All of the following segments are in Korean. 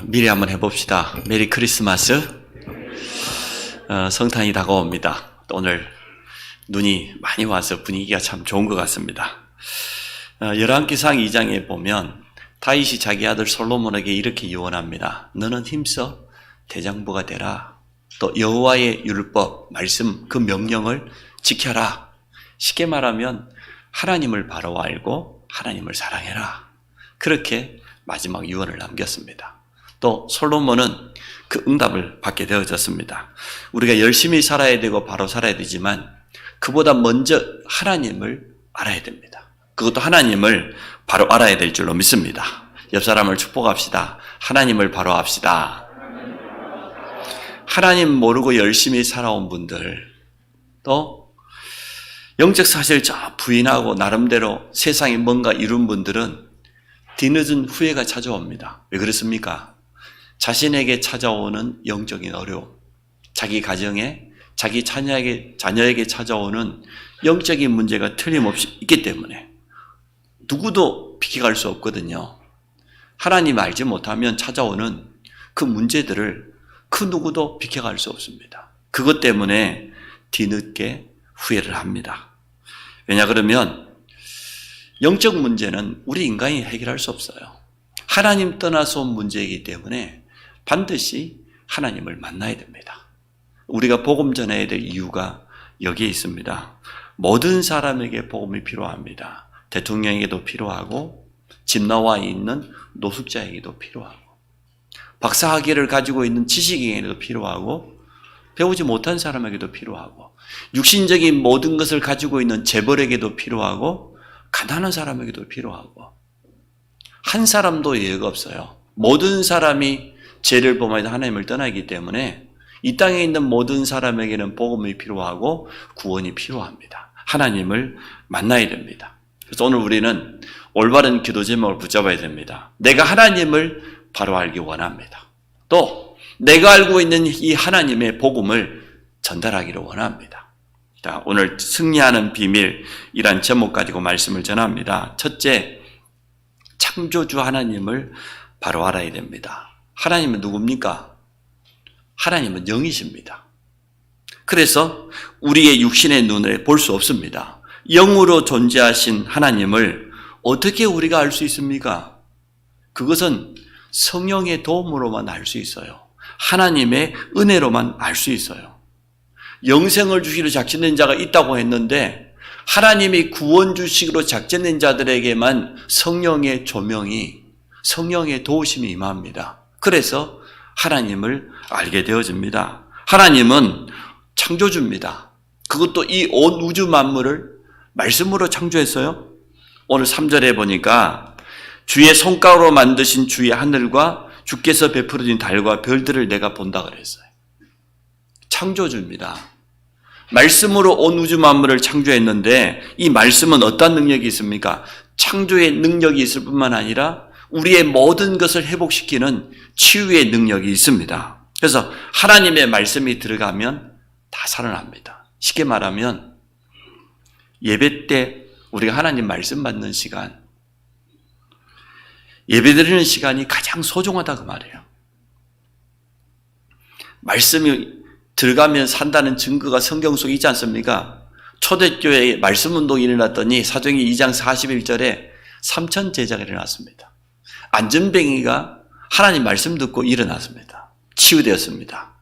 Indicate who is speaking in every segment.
Speaker 1: 미리 한번 해봅시다. 메리 크리스마스. 성탄이 다가옵니다. 오늘 눈이 많이 와서 분위기가 참 좋은 것 같습니다. 열왕기상 2장에 보면 다윗이 자기 아들 솔로몬에게 이렇게 유언합니다. 너는 힘써 대장부가 되라. 또 여호와의 율법, 말씀, 그 명령을 지켜라. 쉽게 말하면 하나님을 바로 알고 하나님을 사랑해라. 그렇게 마지막 유언을 남겼습니다. 또 솔로몬은 그 응답을 받게 되어졌습니다. 우리가 열심히 살아야 되고 바로 살아야 되지만 그보다 먼저 하나님을 알아야 됩니다. 그것도 하나님을 바로 알아야 될 줄로 믿습니다. 옆 사람을 축복합시다. 하나님을 바로 합시다. 하나님 모르고 열심히 살아온 분들, 또 영적 사실을 부인하고 나름대로 세상에 뭔가 이룬 분들은 뒤늦은 후회가 찾아옵니다. 왜 그렇습니까? 자신에게 찾아오는 영적인 어려움, 자기 가정에, 자기 자녀에게 찾아오는 영적인 문제가 틀림없이 있기 때문에 누구도 비켜갈 수 없거든요. 하나님 알지 못하면 찾아오는 그 문제들을 그 누구도 비켜갈 수 없습니다. 그것 때문에 뒤늦게 후회를 합니다. 왜냐 그러면 영적 문제는 우리 인간이 해결할 수 없어요. 하나님 떠나서 온 문제이기 때문에 반드시 하나님을 만나야 됩니다. 우리가 복음 전해야 될 이유가 여기에 있습니다. 모든 사람에게 복음이 필요합니다. 대통령에게도 필요하고 집 나와 있는 노숙자에게도 필요하고 박사학위를 가지고 있는 지식인에게도 필요하고 배우지 못한 사람에게도 필요하고 육신적인 모든 것을 가지고 있는 재벌에게도 필요하고 가난한 사람에게도 필요하고 한 사람도 예외가 없어요. 모든 사람이 죄를 범하여 하나님을 떠나기 때문에 이 땅에 있는 모든 사람에게는 복음이 필요하고 구원이 필요합니다. 하나님을 만나야 됩니다. 그래서 오늘 우리는 올바른 기도 제목을 붙잡아야 됩니다. 내가 하나님을 바로 알기 원합니다. 또 내가 알고 있는 이 하나님의 복음을 전달하기를 원합니다. 자, 오늘 승리하는 비밀이란 제목 가지고 말씀을 전합니다. 첫째, 창조주 하나님을 바로 알아야 됩니다. 하나님은 누굽니까? 하나님은 영이십니다. 그래서 우리의 육신의 눈에 볼 수 없습니다. 영으로 존재하신 하나님을 어떻게 우리가 알 수 있습니까? 그것은 성령의 도움으로만 알 수 있어요. 하나님의 은혜로만 알 수 있어요. 영생을 주시기로 작정된 자가 있다고 했는데 하나님이 구원 주시기로 작정된 자들에게만 성령의 조명이, 성령의 도우심이 임합니다. 그래서 하나님을 알게 되어집니다. 하나님은 창조주입니다. 그것도 이 온 우주 만물을 말씀으로 창조했어요. 오늘 3절에 보니까 주의 손가락으로 만드신 주의 하늘과 주께서 베풀어 주신 달과 별들을 내가 본다 그랬어요. 창조주입니다. 말씀으로 온 우주 만물을 창조했는데 이 말씀은 어떤 능력이 있습니까? 창조의 능력이 있을 뿐만 아니라 우리의 모든 것을 회복시키는 치유의 능력이 있습니다. 그래서 하나님의 말씀이 들어가면 다 살아납니다. 쉽게 말하면 예배 때 우리가 하나님 말씀 받는 시간, 예배드리는 시간이 가장 소중하다 그 말이에요. 말씀이 들어가면 산다는 증거가 성경 속에 있지 않습니까? 초대교회에 말씀운동이 일어났더니 사도행전 2장 41절에 3천 제자가 일어났습니다. 안전뱅이가 하나님 말씀 듣고 일어났습니다. 치유되었습니다.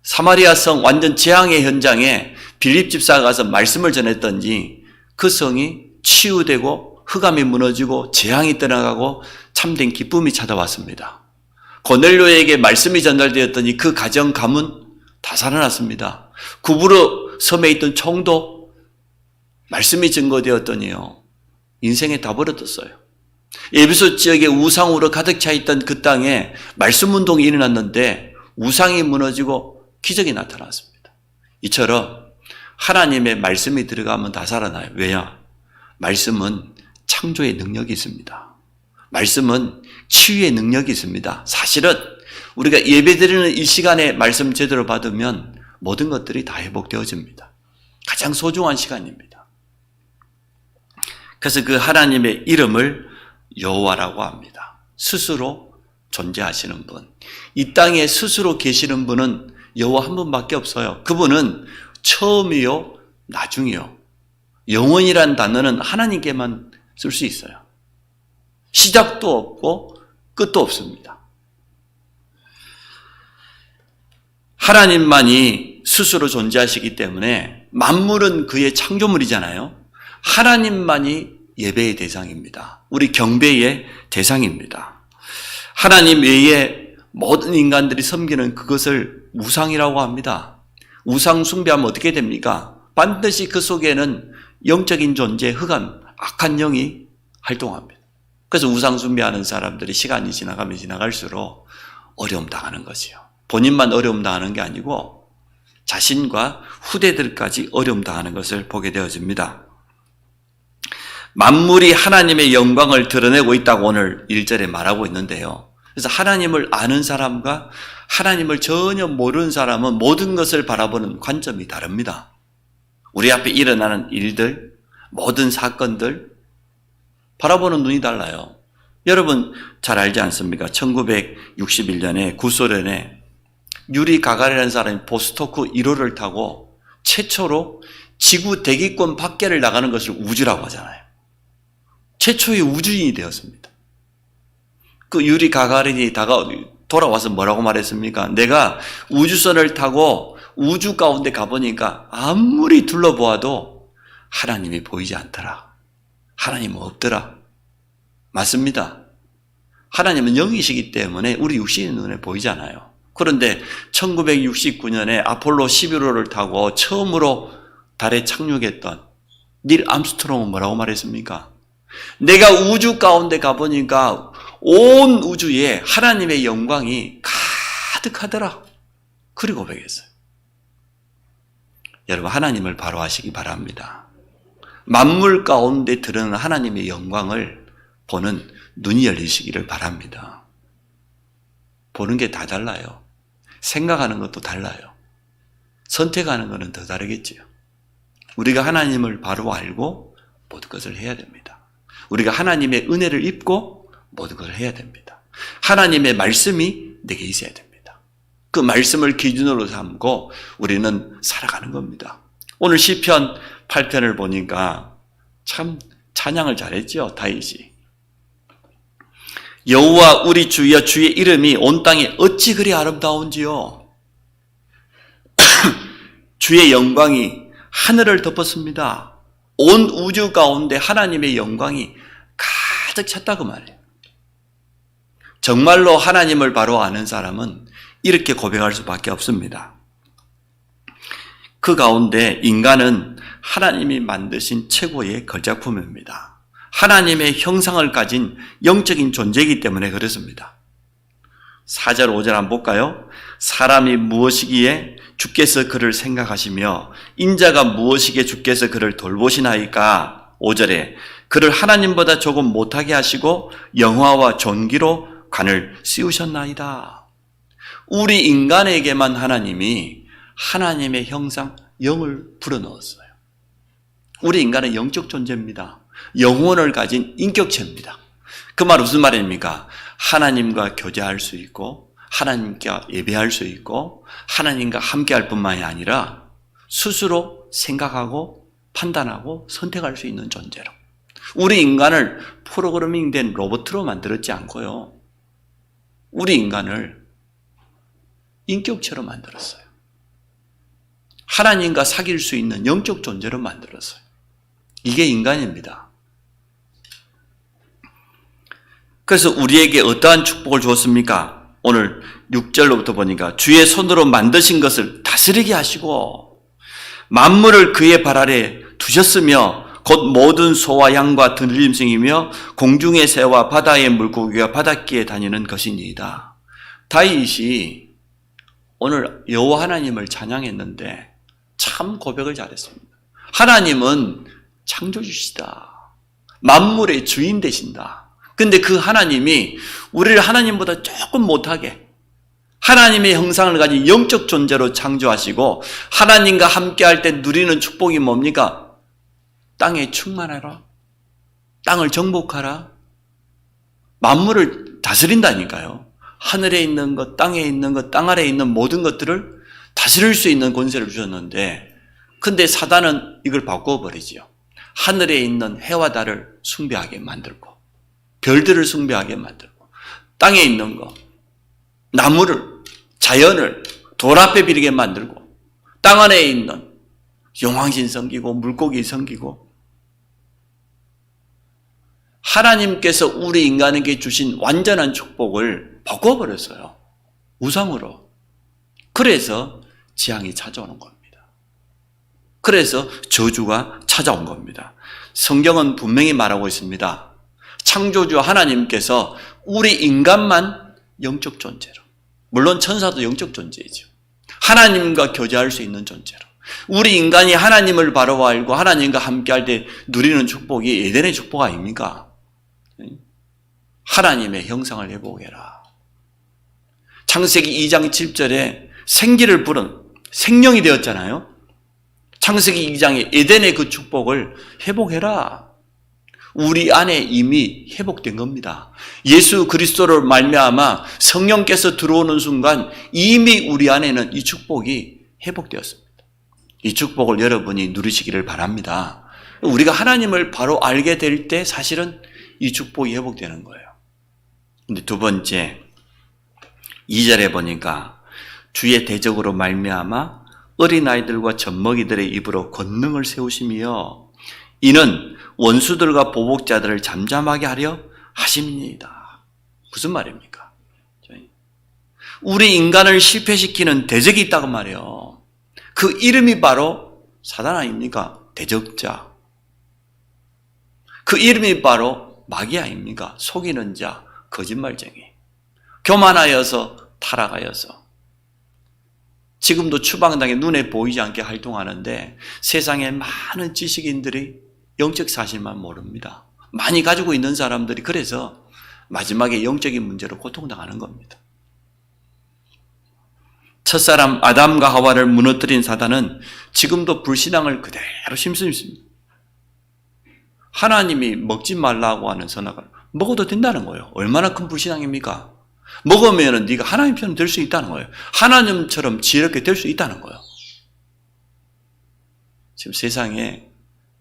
Speaker 1: 사마리아 성 완전 재앙의 현장에 빌립 집사가 가서 말씀을 전했더니 그 성이 치유되고 흑암이 무너지고 재앙이 떠나가고 참된 기쁨이 찾아왔습니다. 고넬료에게 말씀이 전달되었더니 그 가정 가문 다 살아났습니다. 구부로 섬에 있던 총도 말씀이 증거되었더니요 인생에 다 버려졌어요. 에베소 지역에 우상으로 가득 차 있던 그 땅에 말씀 운동이 일어났는데 우상이 무너지고 기적이 나타났습니다. 이처럼 하나님의 말씀이 들어가면 다 살아나요. 왜냐? 말씀은 창조의 능력이 있습니다. 말씀은 치유의 능력이 있습니다. 사실은 우리가 예배드리는 이 시간에 말씀 제대로 받으면 모든 것들이 다 회복되어집니다. 가장 소중한 시간입니다. 그래서 그 하나님의 이름을 여호와라고 합니다. 스스로 존재하시는 분, 이 땅에 스스로 계시는 분은 여호와 한 분밖에 없어요. 그분은 처음이요, 나중이요. 영원이란 단어는 하나님께만 쓸 수 있어요. 시작도 없고 끝도 없습니다. 하나님만이 스스로 존재하시기 때문에 만물은 그의 창조물이잖아요. 하나님만이 예배의 대상입니다. 우리 경배의 대상입니다. 하나님 외에 모든 인간들이 섬기는 그것을 우상이라고 합니다. 우상 숭배하면 어떻게 됩니까? 반드시 그 속에는 영적인 존재, 흑암, 악한 영이 활동합니다. 그래서 우상 숭배하는 사람들이 시간이 지나가면 지나갈수록 어려움 당하는 거지요. 본인만 어려움 당하는 게 아니고 자신과 후대들까지 어려움 당하는 것을 보게 되어집니다. 만물이 하나님의 영광을 드러내고 있다고 오늘 1절에 말하고 있는데요. 그래서 하나님을 아는 사람과 하나님을 전혀 모르는 사람은 모든 것을 바라보는 관점이 다릅니다. 우리 앞에 일어나는 일들, 모든 사건들 바라보는 눈이 달라요. 여러분 잘 알지 않습니까? 1961년에 구소련에 유리 가가린이라는 사람이 보스토크 1호를 타고 최초로 지구 대기권 밖에를 나가는 것을 우주라고 하잖아요. 최초의 우주인이 되었습니다. 그 유리 가가린이 돌아와서 뭐라고 말했습니까? 내가 우주선을 타고 우주 가운데 가보니까 아무리 둘러보아도 하나님이 보이지 않더라. 하나님은 없더라. 맞습니다. 하나님은 영이시기 때문에 우리 육신의 눈에 보이지 않아요. 그런데 1969년에 아폴로 11호를 타고 처음으로 달에 착륙했던 닐 암스트롱은 뭐라고 말했습니까? 내가 우주 가운데 가보니까 온 우주에 하나님의 영광이 가득하더라. 그리고 고백했어요. 여러분 하나님을 바로 아시기 바랍니다. 만물 가운데 드러나는 하나님의 영광을 보는 눈이 열리시기를 바랍니다. 보는 게 다 달라요. 생각하는 것도 달라요. 선택하는 것은 더 다르겠지요. 우리가 하나님을 바로 알고 모든 것을 해야 됩니다. 우리가 하나님의 은혜를 입고 모든 것을 해야 됩니다. 하나님의 말씀이 내게 있어야 됩니다. 그 말씀을 기준으로 삼고 우리는 살아가는 겁니다. 오늘 시편 8편을 보니까 참 찬양을 잘했죠, 다윗이. 여호와 우리 주여 주의 이름이 온 땅에 어찌 그리 아름다운지요. 주의 영광이 하늘을 덮었습니다. 온 우주 가운데 하나님의 영광이 가득 찼다고 말해요. 정말로 하나님을 바로 아는 사람은 이렇게 고백할 수밖에 없습니다. 그 가운데 인간은 하나님이 만드신 최고의 걸작품입니다. 하나님의 형상을 가진 영적인 존재이기 때문에 그렇습니다. 4절 5절 한번 볼까요? 사람이 무엇이기에 주께서 그를 생각하시며 인자가 무엇이기에 주께서 그를 돌보시나이까? 5절에 그를 하나님보다 조금 못하게 하시고 영화와 존귀로 관을 씌우셨나이다. 우리 인간에게만 하나님이 하나님의 형상 영을 불어넣었어요. 우리 인간은 영적 존재입니다. 영혼을 가진 인격체입니다. 그 말 무슨 말입니까? 하나님과 교제할 수 있고 하나님께 예배할 수 있고 하나님과 함께할 뿐만이 아니라 스스로 생각하고 판단하고 선택할 수 있는 존재로. 우리 인간을 프로그래밍된 로봇으로 만들었지 않고요. 우리 인간을 인격체로 만들었어요. 하나님과 사귈 수 있는 영적 존재로 만들었어요. 이게 인간입니다. 그래서 우리에게 어떠한 축복을 주었습니까? 오늘 6절로부터 보니까 주의 손으로 만드신 것을 다스리게 하시고 만물을 그의 발 아래 두셨으며 곧 모든 소와 양과 들짐승이며 공중의 새와 바다의 물고기가 바닷가에 다니는 것이니이다. 다윗이 오늘 여호와 하나님을 찬양했는데 참 고백을 잘했습니다. 하나님은 창조주시다. 만물의 주인 되신다. 근데 그 하나님이 우리를 하나님보다 조금 못하게 하나님의 형상을 가진 영적 존재로 창조하시고 하나님과 함께할 때 누리는 축복이 뭡니까? 땅에 충만하라. 땅을 정복하라. 만물을 다스린다니까요. 하늘에 있는 것, 땅에 있는 것, 땅 아래에 있는 모든 것들을 다스릴 수 있는 권세를 주셨는데, 근데 사단은 이걸 바꿔버리지요. 하늘에 있는 해와 달을 숭배하게 만들고, 별들을 숭배하게 만들고, 땅에 있는 것, 나무를, 자연을 돌 앞에 비리게 만들고, 땅 안에 있는 용왕신 섬기고, 물고기 섬기고, 하나님께서 우리 인간에게 주신 완전한 축복을 바꿔버렸어요. 우상으로. 그래서 재앙이 찾아오는 겁니다. 그래서 저주가 찾아온 겁니다. 성경은 분명히 말하고 있습니다. 창조주 하나님께서 우리 인간만 영적 존재로, 물론 천사도 영적 존재이죠. 하나님과 교제할 수 있는 존재로, 우리 인간이 하나님을 바로 알고 하나님과 함께할 때 누리는 축복이 에덴의 축복 아닙니까? 하나님의 형상을 회복해라. 창세기 2장 7절에 생기를 부른 생명이 되었잖아요. 창세기 2장에 에덴의 그 축복을 회복해라. 우리 안에 이미 회복된 겁니다. 예수 그리스도를 말미암아 성령께서 들어오는 순간 이미 우리 안에는 이 축복이 회복되었습니다. 이 축복을 여러분이 누리시기를 바랍니다. 우리가 하나님을 바로 알게 될 때 사실은 이 축복이 회복되는 거예요. 근데 두 번째, 2절에 보니까 주의 대적으로 말미암아 어린아이들과 젖먹이들의 입으로 권능을 세우시며 이는 원수들과 보복자들을 잠잠하게 하려 하심이니이다. 무슨 말입니까? 우리 인간을 실패시키는 대적이 있다고 말이에요. 그 이름이 바로 사단 아닙니까? 대적자. 그 이름이 바로 마귀 아닙니까? 속이는 자, 거짓말쟁이. 교만하여서 타락하여서 지금도 추방당에 눈에 보이지 않게 활동하는데 세상에 많은 지식인들이 영적 사실만 모릅니다. 많이 가지고 있는 사람들이 그래서 마지막에 영적인 문제로 고통당하는 겁니다. 첫사람 아담과 하와를 무너뜨린 사단은 지금도 불신앙을 그대로 심습니다. 하나님이 먹지 말라고 하는 선악을 먹어도 된다는 거예요. 얼마나 큰 불신앙입니까? 먹으면 네가 하나님 편이 될 수 있다는 거예요. 하나님처럼 지혜롭게 될 수 있다는 거예요. 지금 세상에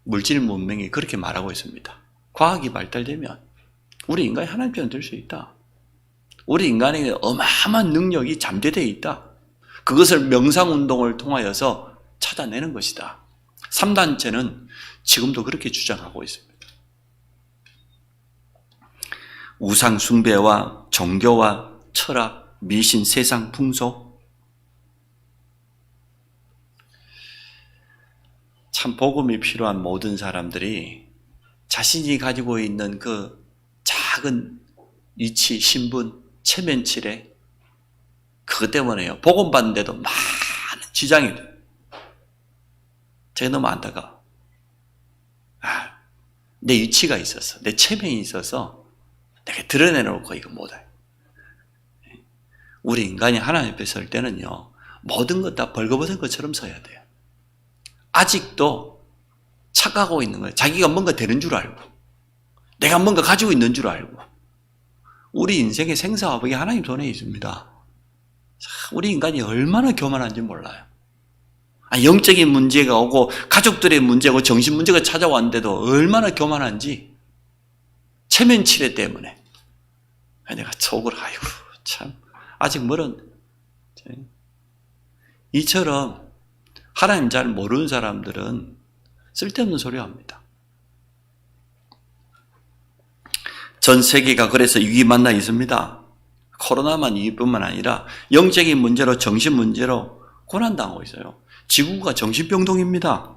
Speaker 1: 물질 문명이 그렇게 말하고 있습니다. 과학이 발달되면 우리 인간이 하나님 편이 될 수 있다. 우리 인간에게 어마어마한 능력이 잠재되어 있다. 그것을 명상운동을 통하여서 찾아내는 것이다. 3단체는 지금도 그렇게 주장하고 있습니다. 우상 숭배와 종교와 철학, 미신, 세상 풍속. 참 복음이 필요한 모든 사람들이 자신이 가지고 있는 그 작은 위치, 신분, 체면치레 그것 때문에요. 복음 받는데도 많은 지장이 돼요. 제가 너무 안타까워. 내 위치가 있어서, 내 체면이 있어서 내가 드러내놓고 이거 못해. 우리 인간이 하나님 앞에 설 때는요, 모든 것 다 벌거벗은 것처럼 서야 돼요. 아직도 착각하고 있는 거예요. 자기가 뭔가 되는 줄 알고, 내가 뭔가 가지고 있는 줄 알고. 우리 인생의 생사화복이 하나님 손에 있습니다. 우리 인간이 얼마나 교만한지 몰라요. 영적인 문제가 오고 가족들의 문제고 정신 문제가 찾아왔는데도 얼마나 교만한지 체면치레 때문에 내가 속을 아이고 참 아직 멀었네. 이처럼 하나님 잘 모르는 사람들은 쓸데없는 소리 합니다. 전 세계가 그래서 위기 만나 있습니다. 코로나만 위기뿐만 아니라 영적인 문제로 정신 문제로 고난당하고 있어요. 지구가 정신병동입니다.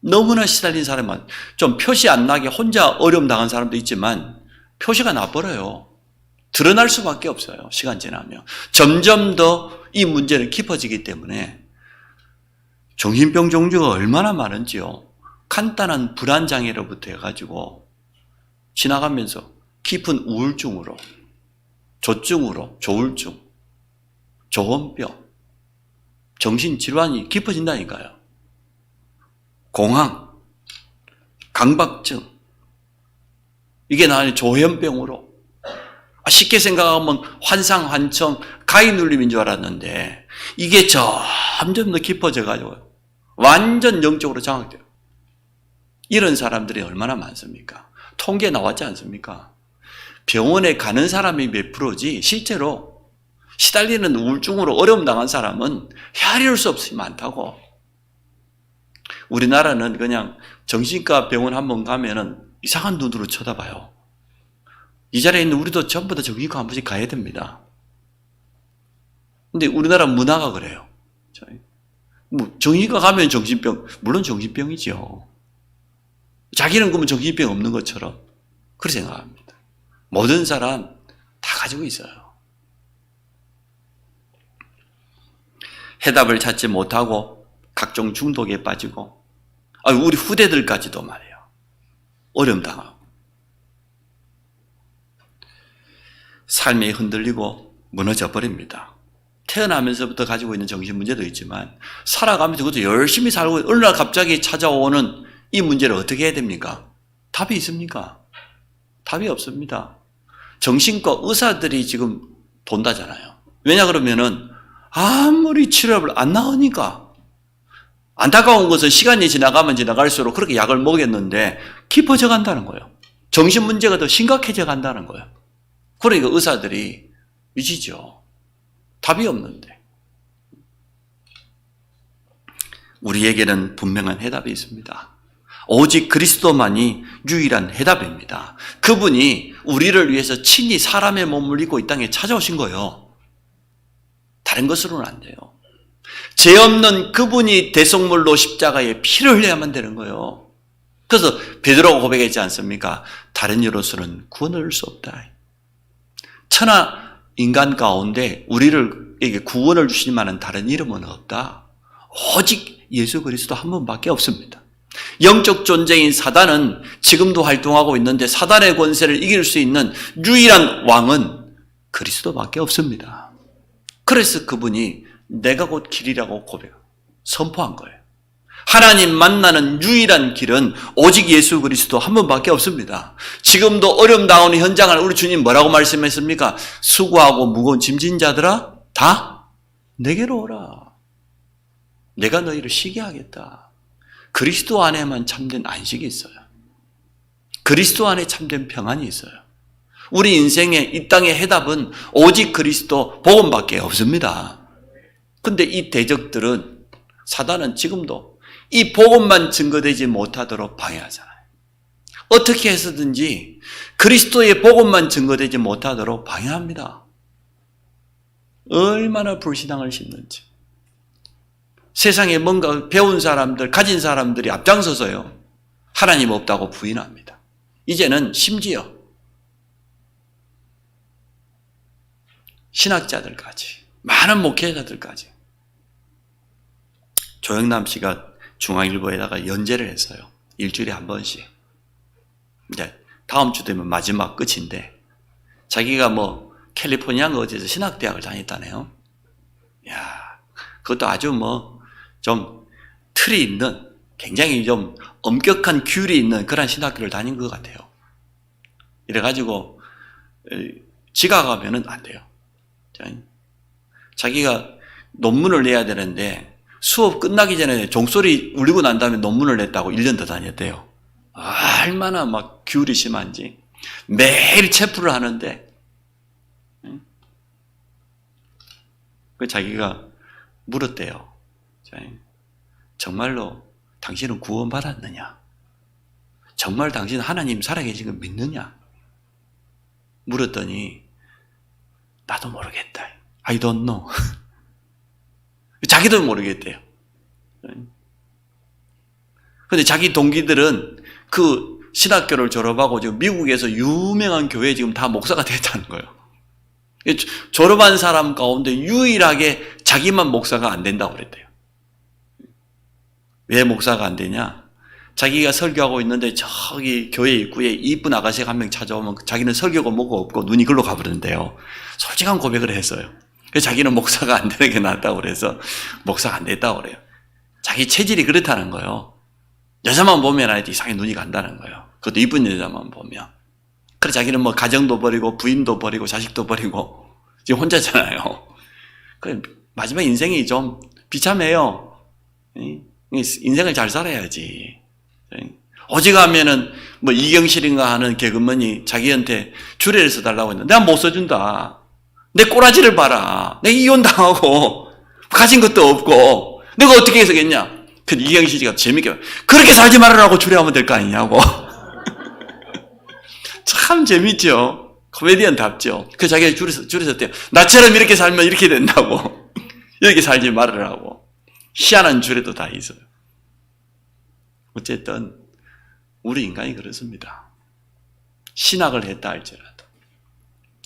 Speaker 1: 너무나 시달린 사람만 좀 표시 안 나게 혼자 어려움 당한 사람도 있지만 표시가 나버려요. 드러날 수밖에 없어요. 시간 지나면. 점점 더 이 문제는 깊어지기 때문에 정신병 종류가 얼마나 많은지요. 간단한 불안장애로부터 해가지고 지나가면서 깊은 우울증으로, 조증으로, 조울증, 조현병, 정신질환이 깊어진다니까요. 공황, 강박증, 이게 나중에 조현병으로 쉽게 생각하면 환상, 환청, 가위 눌림인 줄 알았는데 이게 점점 더 깊어져 가지고 완전 영적으로 장악돼요. 이런 사람들이 얼마나 많습니까? 통계 나왔지 않습니까? 병원에 가는 사람이 몇 프로지 실제로 시달리는 우울증으로 어려움 당한 사람은 헤아릴 수 없이 많다고. 우리나라는 그냥 정신과 병원 한번 가면은 이상한 눈으로 쳐다봐요. 이 자리에 있는 우리도 전부 다 정신과 한 번씩 가야 됩니다. 근데 우리나라 문화가 그래요. 정신과 가면 정신병, 물론 정신병이죠. 자기는 그러면 정신병 없는 것처럼 그렇게 생각합니다. 모든 사람 다 가지고 있어요. 해답을 찾지 못하고 각종 중독에 빠지고 우리 후대들까지도 말이에요. 어려움 당하고 삶이 흔들리고 무너져 버립니다. 태어나면서부터 가지고 있는 정신 문제도 있지만 살아가면서 그것도 열심히 살고 어느 날 갑자기 찾아오는 이 문제를 어떻게 해야 됩니까? 답이 있습니까? 답이 없습니다. 정신과 의사들이 지금 돈다잖아요. 왜냐 그러면은 아무리 치료를 안 나오니까. 안타까운 것은 시간이 지나가면 지나갈수록 그렇게 약을 먹였는데 깊어져 간다는 거예요. 정신 문제가 더 심각해져 간다는 거예요. 그러니까 의사들이 미치죠. 답이 없는데. 우리에게는 분명한 해답이 있습니다. 오직 그리스도만이 유일한 해답입니다. 그분이 우리를 위해서 친히 사람의 몸을 입고 이 땅에 찾아오신 거예요. 다른 것으로는 안 돼요. 죄 없는 그분이 대속물로 십자가에 피를 흘려야만 되는 거예요. 그래서 베드로가 고백했지 않습니까? 다른 이로서는 구원을 얻을 수 없다. 천하 인간 가운데 우리에게 구원을 주실 만한 다른 이름은 없다. 오직 예수 그리스도 한 분밖에 없습니다. 영적 존재인 사단은 지금도 활동하고 있는데 사단의 권세를 이길 수 있는 유일한 왕은 그리스도밖에 없습니다. 그래서 그분이 내가 곧 길이라고 선포한 거예요. 하나님 만나는 유일한 길은 오직 예수 그리스도 한 분밖에 없습니다. 지금도 어려움 당하는 현장을 우리 주님 뭐라고 말씀했습니까? 수고하고 무거운 짐진 자들아 다 내게로 오라. 내가 너희를 쉬게 하겠다. 그리스도 안에만 참된 안식이 있어요. 그리스도 안에 참된 평안이 있어요. 우리 인생의 이 땅의 해답은 오직 그리스도 복음밖에 없습니다. 근데 이 대적들은 사단은 지금도 이 복음만 증거되지 못하도록 방해하잖아요. 어떻게 해서든지 그리스도의 복음만 증거되지 못하도록 방해합니다. 얼마나 불신앙을 심는지. 세상에 뭔가 배운 사람들, 가진 사람들이 앞장서서요. 하나님 없다고 부인합니다. 이제는 심지어 신학자들까지, 많은 목회자들까지. 조영남 씨가 중앙일보에다가 연재를 했어요. 일주일에 한 번씩. 이제 다음 주 되면 마지막 끝인데 자기가 캘리포니아인가 어디서 신학대학을 다녔다네요. 야, 그것도 아주 좀 틀이 있는 굉장히 좀 엄격한 규율이 있는 그런 신학교를 다닌 것 같아요. 이래가지고 지각하면은 안 돼요. 자기가 논문을 내야 되는데 수업 끝나기 전에 종소리 울리고 난 다음에 논문을 냈다고 1년 더 다녔대요. 얼마나 규율이 심한지. 매일 체프를 하는데 자기가 물었대요. 정말로 당신은 구원받았느냐? 정말 당신은 하나님 살아계신 걸 믿느냐? 물었더니 나도 모르겠다. I don't know. 자기도 모르겠대요. 근데 자기 동기들은 그 신학교를 졸업하고 지금 미국에서 유명한 교회에 지금 다 목사가 됐다는 거예요. 졸업한 사람 가운데 유일하게 자기만 목사가 안 된다고 그랬대요. 왜 목사가 안 되냐? 자기가 설교하고 있는데 저기 교회 입구에 이쁜 아가씨가 한 명 찾아오면 자기는 설교가 뭐가 없고 눈이 글로 가버리는데요. 솔직한 고백을 했어요. 그래서 자기는 목사가 안 되는 게 낫다고 그래서 목사가 안 됐다고 그래요. 자기 체질이 그렇다는 거예요. 여자만 보면 이상하게 눈이 간다는 거예요. 그것도 이쁜 여자만 보면. 그래 자기는 뭐 가정도 버리고 부인도 버리고 자식도 버리고 지금 혼자잖아요. 그래 마지막 인생이 좀 비참해요. 인생을 잘 살아야지. 오직하면은 뭐 이경실인가 하는 개그맨이 자기한테 주례를 써달라고 했는데 내가 못 써준다. 내 꼬라지를 봐라. 내가 이혼당하고 가진 것도 없고 내가 어떻게 해서겠냐. 그 이경실이가 재밌게 그렇게 살지 말으라고 주례하면 될 거 아니냐고. 참 재밌죠. 코미디언답죠. 그 자기가 줄에 섰대요. 나처럼 이렇게 살면 이렇게 된다고. 이렇게 살지 말으라고. 희한한 주례도 다 있어요. 어쨌든 우리 인간이 그렇습니다. 신학을 했다 할지라도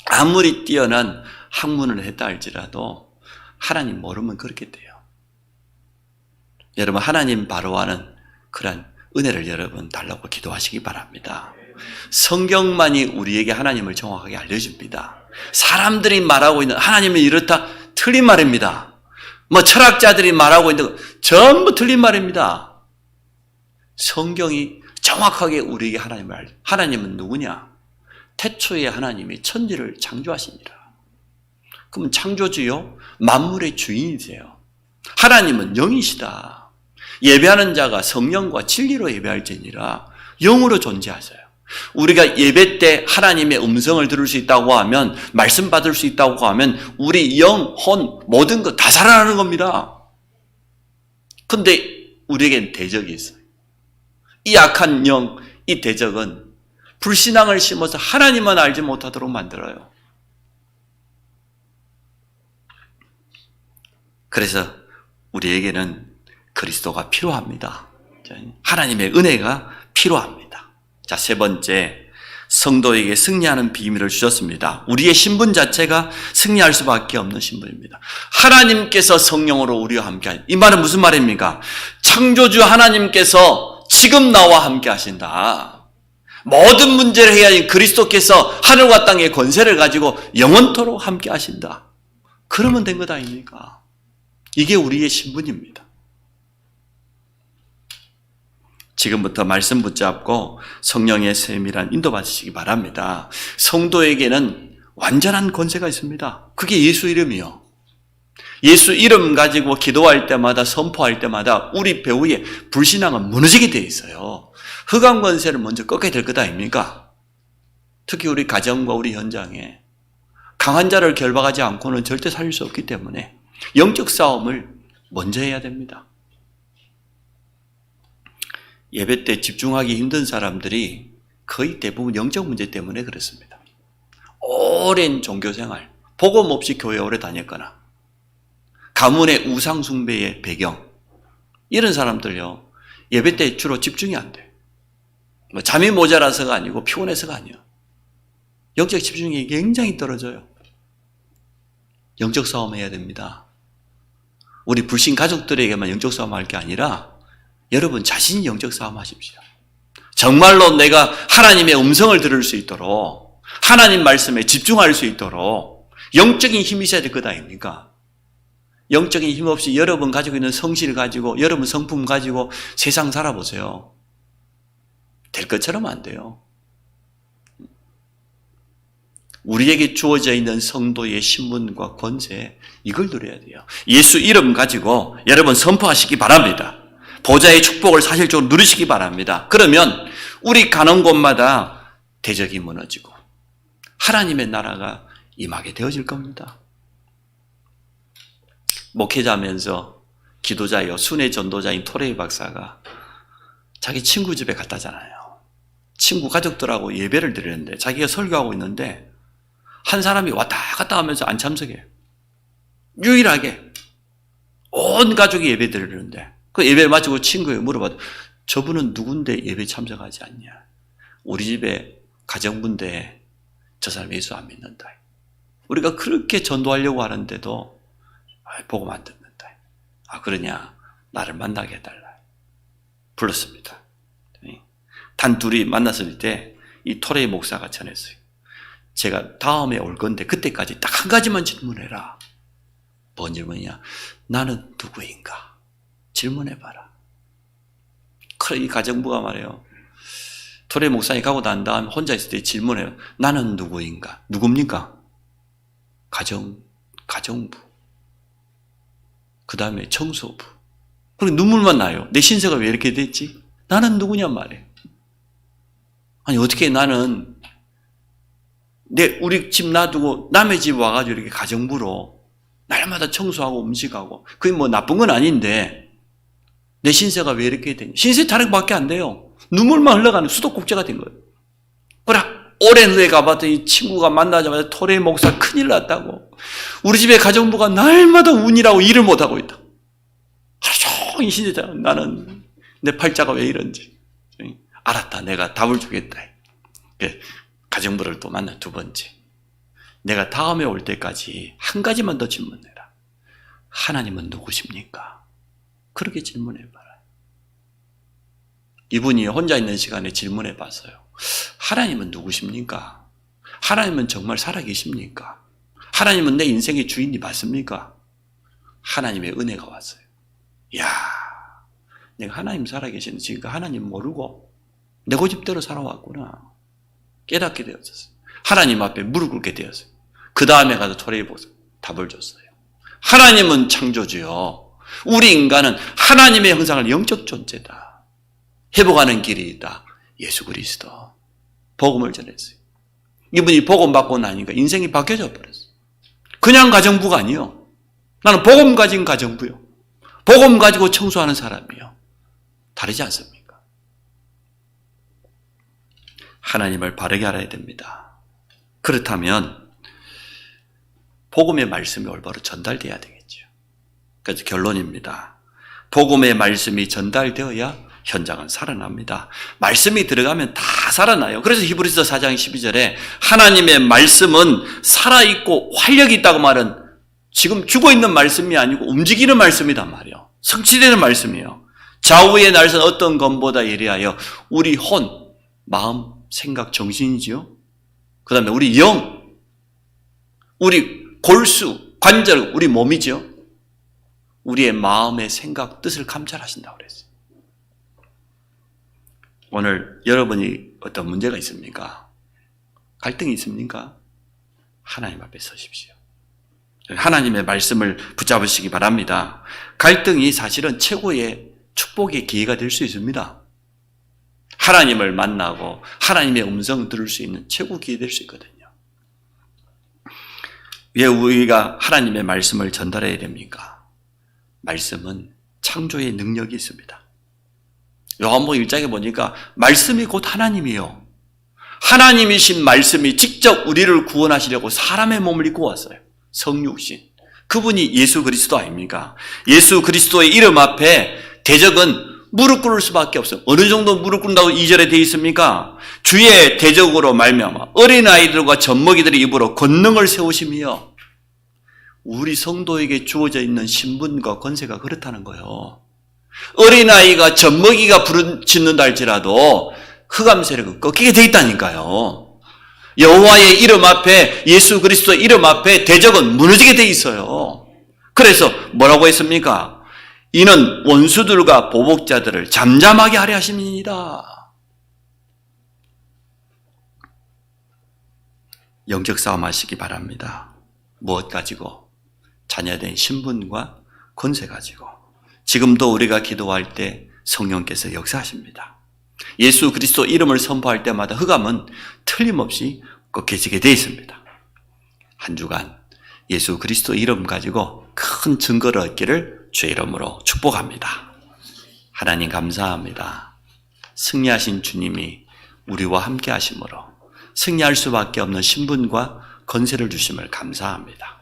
Speaker 1: 아무리 뛰어난 학문을 했다 할지라도 하나님 모르면 그렇게 돼요. 여러분 하나님 바로와는 그런 은혜를 여러분 달라고 기도하시기 바랍니다. 성경만이 우리에게 하나님을 정확하게 알려줍니다. 사람들이 말하고 있는 하나님은 이렇다 틀린 말입니다. 뭐 철학자들이 말하고 있는 거 전부 틀린 말입니다. 성경이 정확하게 우리에게 하나님을 알려. 하나님은 누구냐? 태초에 하나님이 천지를 창조하시니라. 그러면 창조주요 만물의 주인이세요. 하나님은 영이시다. 예배하는 자가 성령과 진리로 예배할지니라. 영으로 존재하세요. 우리가 예배 때 하나님의 음성을 들을 수 있다고 하면, 말씀 받을 수 있다고 하면 우리 영, 혼, 모든 것 다 살아나는 겁니다. 근데 우리에겐 대적이 있어요. 이 악한 영, 이 대적은 불신앙을 심어서 하나님만 알지 못하도록 만들어요. 그래서 우리에게는 그리스도가 필요합니다. 하나님의 은혜가 필요합니다. 자, 세 번째, 성도에게 승리하는 비밀을 주셨습니다. 우리의 신분 자체가 승리할 수밖에 없는 신분입니다. 하나님께서 성령으로 우리와 함께 하신다. 이 말은 무슨 말입니까? 창조주 하나님께서 지금 나와 함께 하신다. 모든 문제를 해야 그리스도께서 하늘과 땅의 권세를 가지고 영원토록 함께 하신다. 그러면 된 것 아닙니까? 이게 우리의 신분입니다. 지금부터 말씀 붙잡고 성령의 세밀한 인도받으시기 바랍니다. 성도에게는 완전한 권세가 있습니다. 그게 예수 이름이요. 예수 이름 가지고 기도할 때마다 선포할 때마다 우리 배후에 불신앙은 무너지게 돼 있어요. 흑암 권세를 먼저 꺾게 될 것 아닙니까? 특히 우리 가정과 우리 현장에 강한 자를 결박하지 않고는 절대 살릴 수 없기 때문에 영적 싸움을 먼저 해야 됩니다. 예배 때 집중하기 힘든 사람들이 거의 대부분 영적 문제 때문에 그렇습니다. 오랜 종교생활, 복음 없이 교회 오래 다녔거나 가문의 우상 숭배의 배경, 이런 사람들요 예배 때 주로 집중이 안 돼요. 뭐 잠이 모자라서가 아니고 피곤해서가 아니에요. 영적 집중이 굉장히 떨어져요. 영적 싸움 해야 됩니다. 우리 불신 가족들에게만 영적 싸움 할 게 아니라 여러분 자신이 영적 싸움 하십시오. 정말로 내가 하나님의 음성을 들을 수 있도록, 하나님 말씀에 집중할 수 있도록 영적인 힘이 있어야 될 것 아닙니까? 영적인 힘 없이 여러분 가지고 있는 성실 가지고, 여러분 성품 가지고 세상 살아보세요. 될 것처럼 안 돼요. 우리에게 주어져 있는 성도의 신분과 권세, 이걸 누려야 돼요. 예수 이름 가지고 여러분 선포하시기 바랍니다. 보좌의 축복을 사실적으로 누리시기 바랍니다. 그러면 우리 가는 곳마다 대적이 무너지고 하나님의 나라가 임하게 되어질 겁니다. 목회자면서 기도자요, 순회 전도자인 토레이 박사가 자기 친구 집에 갔다잖아요. 친구 가족들하고 예배를 드리는데 자기가 설교하고 있는데 한 사람이 왔다 갔다 하면서 안 참석해요. 유일하게 온 가족이 예배 드리는데 그 예배를 마치고 친구에게 물어봐도 저분은 누군데 예배 참석하지 않냐. 우리 집에 가정부인데 저 사람 예수 안 믿는다. 우리가 그렇게 전도하려고 하는데도 복음 안 듣는다. 아 그러냐, 나를 만나게 해달라. 불렀습니다. 단 둘이 만났을 때 이 토레이 목사가 전했어요. 제가 다음에 올 건데 그때까지 딱 한 가지만 질문해라. 뭔 질문이냐? 나는 누구인가? 질문해봐라. 그래 이 가정부가 말해요. 토레 목사님 가고 난 다음에 혼자 있을 때 질문해요. 나는 누구인가? 누굽니까? 가정부. 그 다음에 청소부. 그리고 눈물만 나요. 내 신세가 왜 이렇게 됐지? 나는 누구냐 말이에요. 아니, 어떻게 나는 우리 집 놔두고 남의 집 와가지고 이렇게 가정부로 날마다 청소하고 음식하고, 그게 뭐 나쁜 건 아닌데, 내 신세가 왜 이렇게 되냐. 신세 타령밖에 안 돼요. 눈물만 흘러가는 수도꼭지가 된 거예요. 그래, 오랜 후에 가봤더니 친구가 만나자마자 토레 목사 큰일 났다고. 우리 집에 가정부가 날마다 운이라고 일을 못하고 있다. 하루 종일 신세 타령. 나는 내 팔자가 왜 이런지. 알았다. 내가 답을 주겠다. 가정부를 또 만나 두 번째. 내가 다음에 올 때까지 한 가지만 더 질문해라. 하나님은 누구십니까? 그렇게 질문해봐라. 이분이 혼자 있는 시간에 질문해봤어요. 하나님은 누구십니까? 하나님은 정말 살아계십니까? 하나님은 내 인생의 주인이 맞습니까? 하나님의 은혜가 왔어요. 이야, 내가 하나님 살아계시는지 지금 하나님 모르고 내 고집대로 살아왔구나. 깨닫게 되었어요. 하나님 앞에 무릎 꿇게 되었어요. 그 다음에 가서 토레이 보서 답을 줬어요. 하나님은 창조주요. 우리 인간은 하나님의 형상을 영적 존재다. 회복하는 길이 있다. 예수 그리스도. 복음을 전했어요. 이분이 복음 받고 나니까 인생이 바뀌어져 버렸어요. 그냥 가정부가 아니요. 나는 복음 가진 가정부요. 복음 가지고 청소하는 사람이요. 다르지 않습니까? 하나님을 바르게 알아야 됩니다. 그렇다면 복음의 말씀이 올바로 전달돼야 되겠죠. 그래서 결론입니다. 복음의 말씀이 전달되어야 현장은 살아납니다. 말씀이 들어가면 다 살아나요. 그래서 히브리서 4장 12절에 하나님의 말씀은 살아있고 활력이 있다고 말은 지금 죽어있는 말씀이 아니고 움직이는 말씀이란 말이에요. 성취되는 말씀이에요. 좌우의 날선 어떤 것보다 예리하여 우리 혼, 마음, 생각, 정신이지요. 그 다음에 우리 영, 우리 골수, 관절, 우리 몸이죠. 우리의 마음의 생각, 뜻을 감찰하신다고 그랬어요. 오늘 여러분이 어떤 문제가 있습니까? 갈등이 있습니까? 하나님 앞에 서십시오. 하나님의 말씀을 붙잡으시기 바랍니다. 갈등이 사실은 최고의 축복의 기회가 될 수 있습니다. 하나님을 만나고 하나님의 음성을 들을 수 있는 최고 기회 될 수 있거든요. 왜 우리가 하나님의 말씀을 전달해야 됩니까? 말씀은 창조의 능력이 있습니다. 요한복음 1장에 보니까 말씀이 곧 하나님이요. 하나님이신 말씀이 직접 우리를 구원하시려고 사람의 몸을 입고 왔어요. 성육신. 그분이 예수 그리스도 아닙니까? 예수 그리스도의 이름 앞에 대적은 무릎 꿇을 수밖에 없어요. 어느 정도 무릎 꿇는다고 2절에 되어 있습니까? 주의 대적으로 말미암아 어린아이들과 젖먹이들의 입으로 권능을 세우시며, 우리 성도에게 주어져 있는 신분과 권세가 그렇다는 거예요. 어린아이가 젖먹이가 부르짖는다 할지라도 흑암 세력은 꺾이게 돼 있다니까요. 여호와의 이름 앞에, 예수 그리스도의 이름 앞에 대적은 무너지게 돼 있어요. 그래서 뭐라고 했습니까? 이는 원수들과 보복자들을 잠잠하게 하려 하심이니라. 영적 싸움 하시기 바랍니다. 무엇 가지고? 자녀된 신분과 권세 가지고. 지금도 우리가 기도할 때 성령께서 역사하십니다. 예수 그리스도 이름을 선포할 때마다 흑암은 틀림없이 꺾여지게 되어 있습니다. 한 주간 예수 그리스도 이름 가지고 큰 증거를 얻기를 주의 이름으로 축복합니다. 하나님 감사합니다. 승리하신 주님이 우리와 함께 하심으로 승리할 수밖에 없는 신분과 권세를 주심을 감사합니다.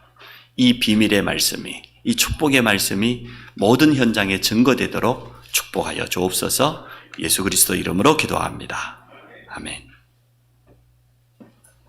Speaker 1: 이 비밀의 말씀이, 이 축복의 말씀이 모든 현장에 증거되도록 축복하여 주옵소서. 예수 그리스도 이름으로 기도합니다. 아멘.